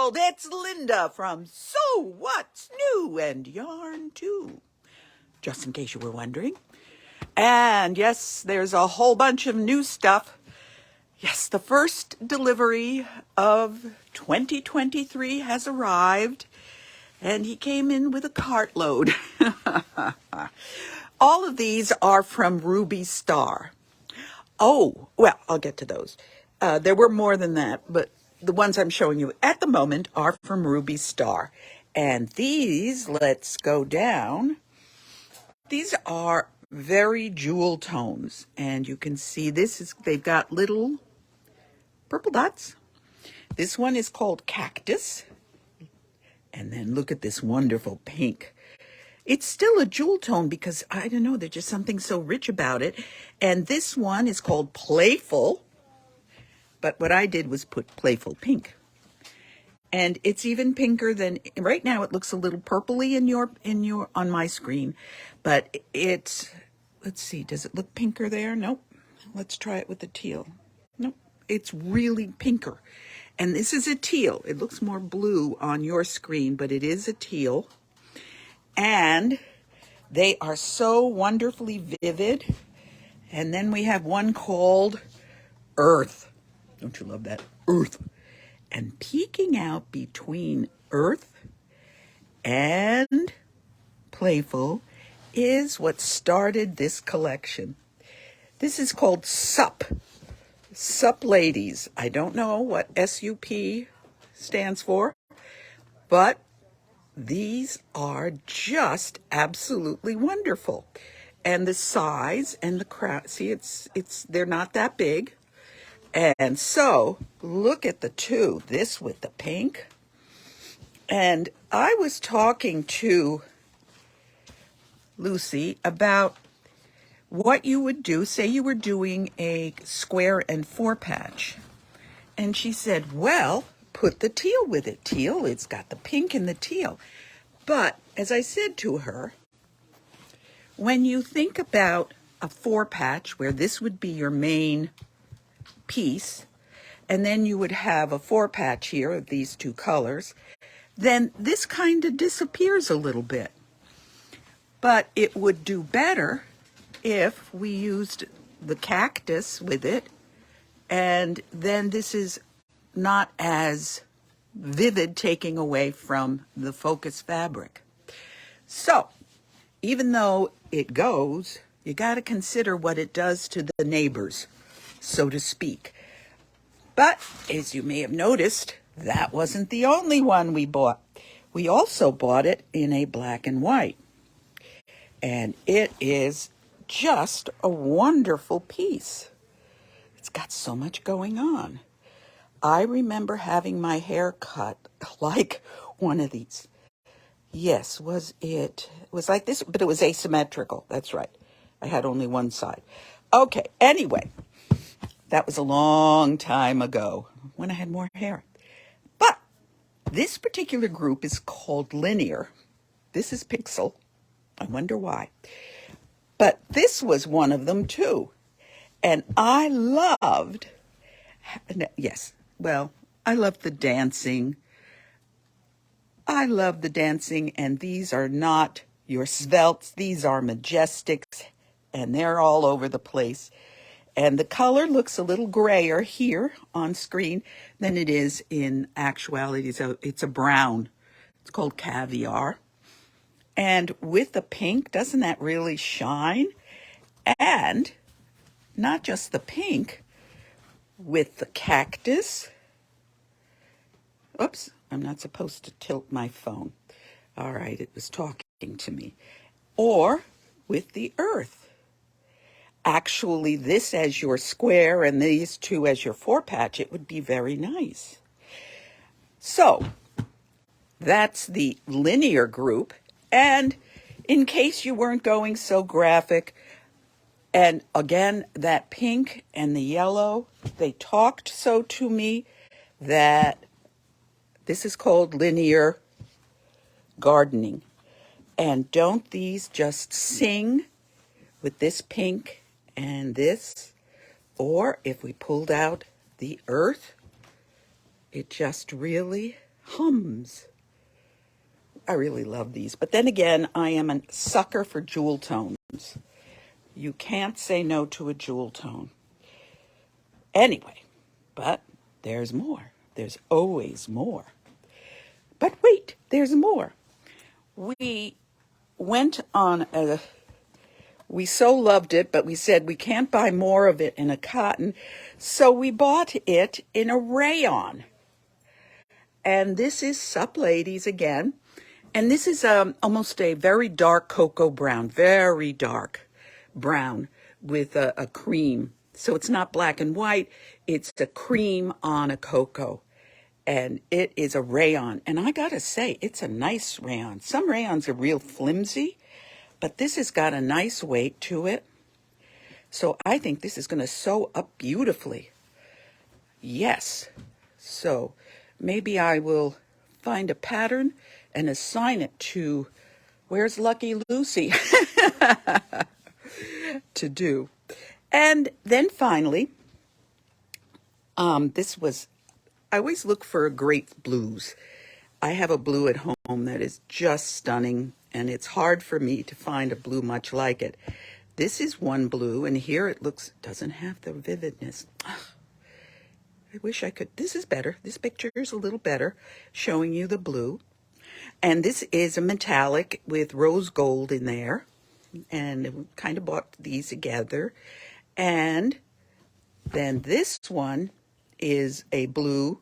world, it's Linda from So What's New and Yarn Too, just in case you were wondering. And yes, there's a whole bunch of new stuff. Yes, the first delivery of 2023 has arrived, and he came in with a cartload. All of these are from Ruby Star. Oh, well, I'll get to those. There were more than that, but the ones I'm showing you at the moment are from Ruby Star. And these, let's go down. These are very jewel tones. And you can see they've got little purple dots. This one is called Cactus. And then look at this wonderful pink. It's still a jewel tone because, I don't know, there's just something so rich about it. And this one is called Playful. But what I did was put Playful Pink. And it's even pinker than, right now it looks a little purpley on my screen. But let's see, does it look pinker there? Nope. Let's try it with the teal. Nope. It's really pinker. And this is a teal. It looks more blue on your screen, but it is a teal. And they are so wonderfully vivid. And then we have one called Earth. Don't you love that? Earth. And peeking out between Earth and Playful is what started this collection. This is called SUP. SUP Ladies. I don't know what SUP stands for, but these are just absolutely wonderful. And the size and the crown, see, they're not that big. And so look at the two, this with the pink. And I was talking to Lucy about what you would do. Say you were doing a square and four patch. And she said, well, put the teal with it. Teal, it's got the pink and the teal. But as I said to her, when you think about a four patch where this would be your main piece, and then you would have a four patch here of these two colors, then this kind of disappears a little bit. But it would do better if we used the cactus with it, and then this is not as vivid, taking away from the focus fabric. So even though it goes, you got to consider what it does to the neighbors, so to speak. But as you may have noticed, that wasn't the only one we bought. We also bought it in a black and white. And it is just a wonderful piece. It's got so much going on. I remember having my hair cut like one of these. Yes, it was like this, but it was asymmetrical. That's right. I had only one side. Okay, anyway, that was a long time ago when I had more hair. But this particular group is called Linear. This is Pixel. I wonder why. But this was one of them too. And I loved the dancing. I love the dancing, and these are not your sveltes. These are majestics, and they're all over the place. And the color looks a little grayer here on screen than it is in actuality. It's a brown. It's called Caviar. And with the pink, doesn't that really shine? And not just the pink, with the cactus. Oops, I'm not supposed to tilt my phone. All right, it was talking to me. Or with the earth. Actually, this as your square and these two as your four patch, it would be very nice. So that's the Linear group. And in case you weren't going so graphic, and again, that pink and the yellow, they talked so to me that this is called Linear Gardening. And don't these just sing with this pink and this? Or if we pulled out the earth, it just really Hums. I really love these. But then again, I am a sucker for jewel tones. You can't say no to a jewel tone. Anyway, but there's more. There's always more. But wait, there's more. We went on a, we so loved it, but we said we can't buy more of it in a cotton. So we bought it in a rayon. And this is Sup Ladies again. And this is almost a very dark cocoa brown, very dark brown with a cream. So it's not black and white, it's a cream on a cocoa. And it is a rayon. And I gotta say, it's a nice rayon. Some rayons are real flimsy, but this has got a nice weight to it. So I think this is gonna sew up beautifully. Yes. So maybe I will find a pattern and assign it to, where's Lucky Lucy, to do. And then finally, this was, I always look for great blues. I have a blue at home that is just stunning, and it's hard for me to find a blue much like it. This is one blue, and here it looks, doesn't have the vividness. I wish I could, this is better. This picture is a little better, showing you the blue. And this is a metallic with rose gold in there. And we kind of bought these together. And then this one is a blue,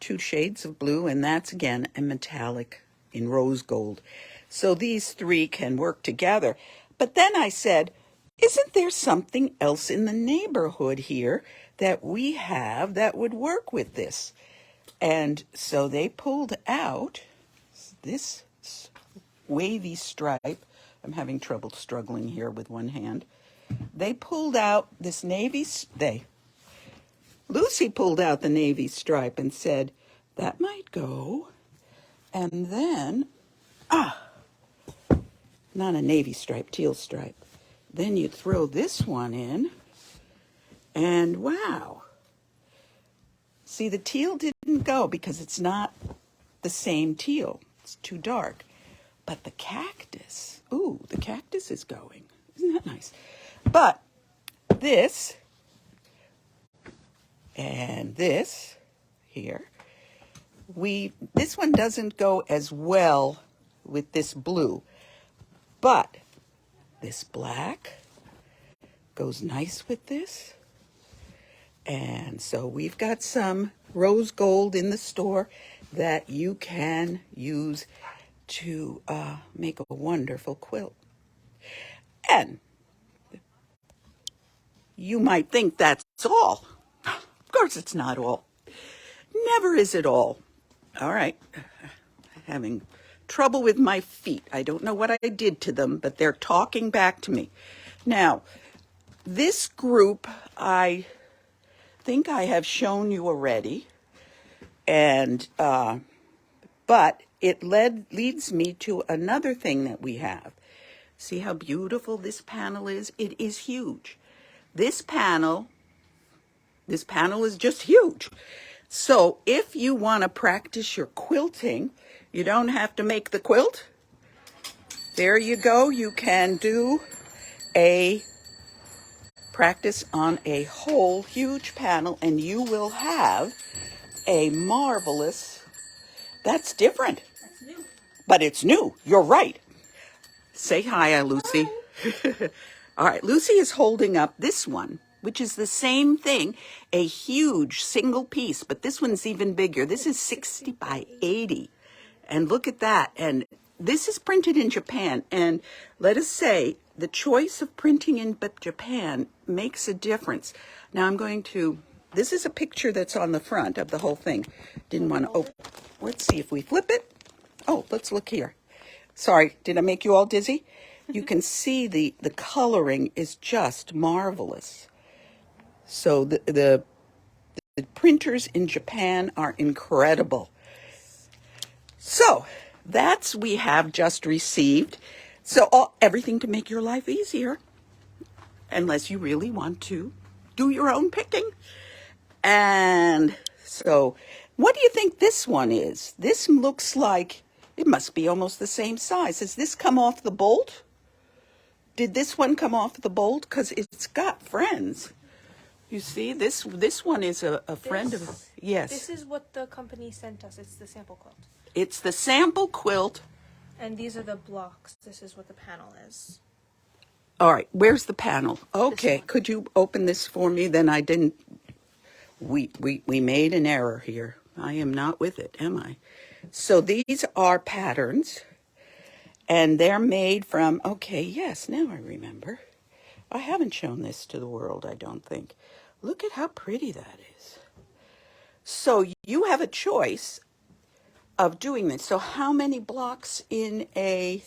2 shades of blue, and that's again a metallic in rose gold. So these 3 can work together. But then I said, isn't there something else in the neighborhood here that we have that would work with this? And so they pulled out this wavy stripe. I'm having trouble struggling here with one hand. They pulled out this Lucy pulled out the navy stripe and said, that might go. And then, not a navy stripe, teal stripe. Then you throw this one in, and wow. See, the teal didn't go because it's not the same teal. It's too dark. But the cactus, ooh, the cactus is going. Isn't that nice? But this and this here, this one doesn't go as well with this blue, but this black goes nice with this. And so we've got some rose gold in the store that you can use to make a wonderful quilt. And you might think that's all. Of course it's not all. Never is it all. All right. Having trouble with my feet. I don't know what I did to them, but they're talking back to me. Now, this group, I think I have shown you already, and but it leads me to another thing that we have. See how beautiful this panel is? It is huge. This panel is just huge. So if you want to practice your quilting, you don't have to make the quilt. There you go. You can do a practice on a whole huge panel, and you will have a marvelous, that's different. That's new. But it's new. You're right. Say hi, Lucy. Hi. All right, Lucy is holding up this one, which is the same thing, a huge single piece, but this one's even bigger. This is 60 by 80. And look at that. And this is printed in Japan. And let us say the choice of printing in Japan makes a difference. Now I'm going to, this is a picture that's on the front of the whole thing. Didn't want to open. Let's see if we flip it. Oh, let's look here. Sorry, did I make you all dizzy? You can see the coloring is just marvelous. So the printers in Japan are incredible. So that's we have just received. So everything to make your life easier, unless you really want to do your own picking. And so What do you think this one is? This looks like it must be almost the same size. Has this come off the bolt? Did this one come off the bolt? Because it's got friends. You see, this one is a friend of, This yes. is what the company sent us. It's the sample quilt. It's the sample quilt. And these are the blocks. This is what the panel is. All right, where's the panel? Okay, one. could you open this for me? Then I didn't, we made an error here. I am not with it, am I? So these are patterns, and they're made from, okay, yes, now I remember. I haven't shown this to the world, I don't think. Look at how pretty that is. So you have a choice of doing this. So how many blocks in a,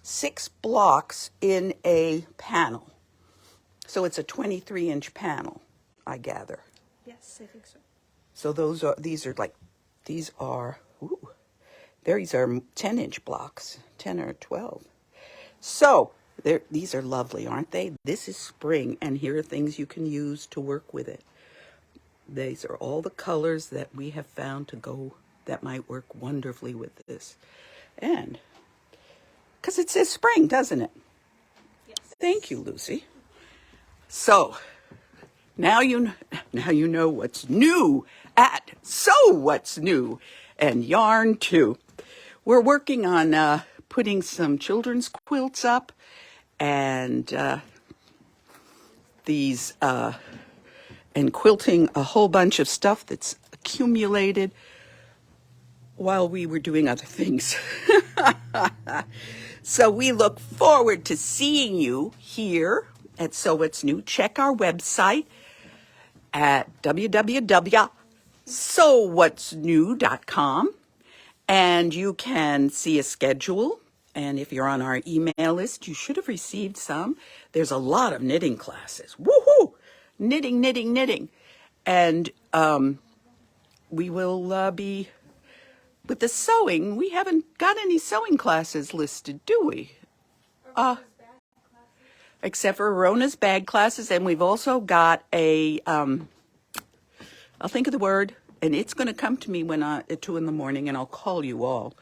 6 blocks in a panel? So it's a 23-inch panel, I gather. Yes, I think so. So these are 10-inch blocks, 10 or 12. So these are lovely, aren't they? This is spring, and here are things you can use to work with it. These are all the colors that we have found that might work wonderfully with this. And, because it says spring, doesn't it? Yes. Thank you, Lucy. So, now you know what's new at So What's New and Yarn Too. We're working on putting some children's quilts up and and quilting a whole bunch of stuff that's accumulated while we were doing other things. So we look forward to seeing you here at So What's New. Check our website at www.sowhatsnew.com, and you can see a schedule. And if you're on our email list, you should have received some. There's a lot of knitting classes. Woohoo! Knitting, knitting, knitting. And we will be, with the sewing, we haven't got any sewing classes listed, do we? Except for Rona's bag classes, and we've also got I'll think of the word, and it's going to come to me at 2 a.m, and I'll call you all.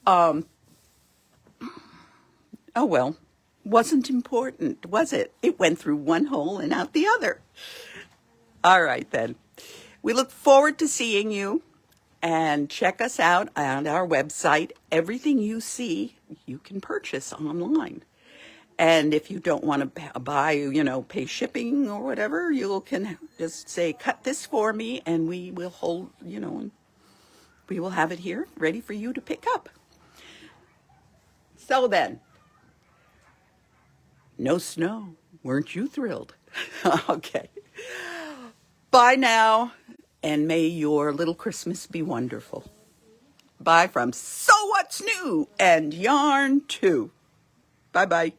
Oh well, wasn't important, was it? It went through one hole and out the other. All right, then. We look forward to seeing you, and check us out on our website. Everything you see, you can purchase online. And if you don't want to buy, pay shipping or whatever, you can just say, cut this for me, and we will hold, and we will have it here ready for you to pick up. So then, no snow. Weren't you thrilled? Okay. Bye now, and may your little Christmas be wonderful. Bye from So What's New and Yarn Too. Bye-bye.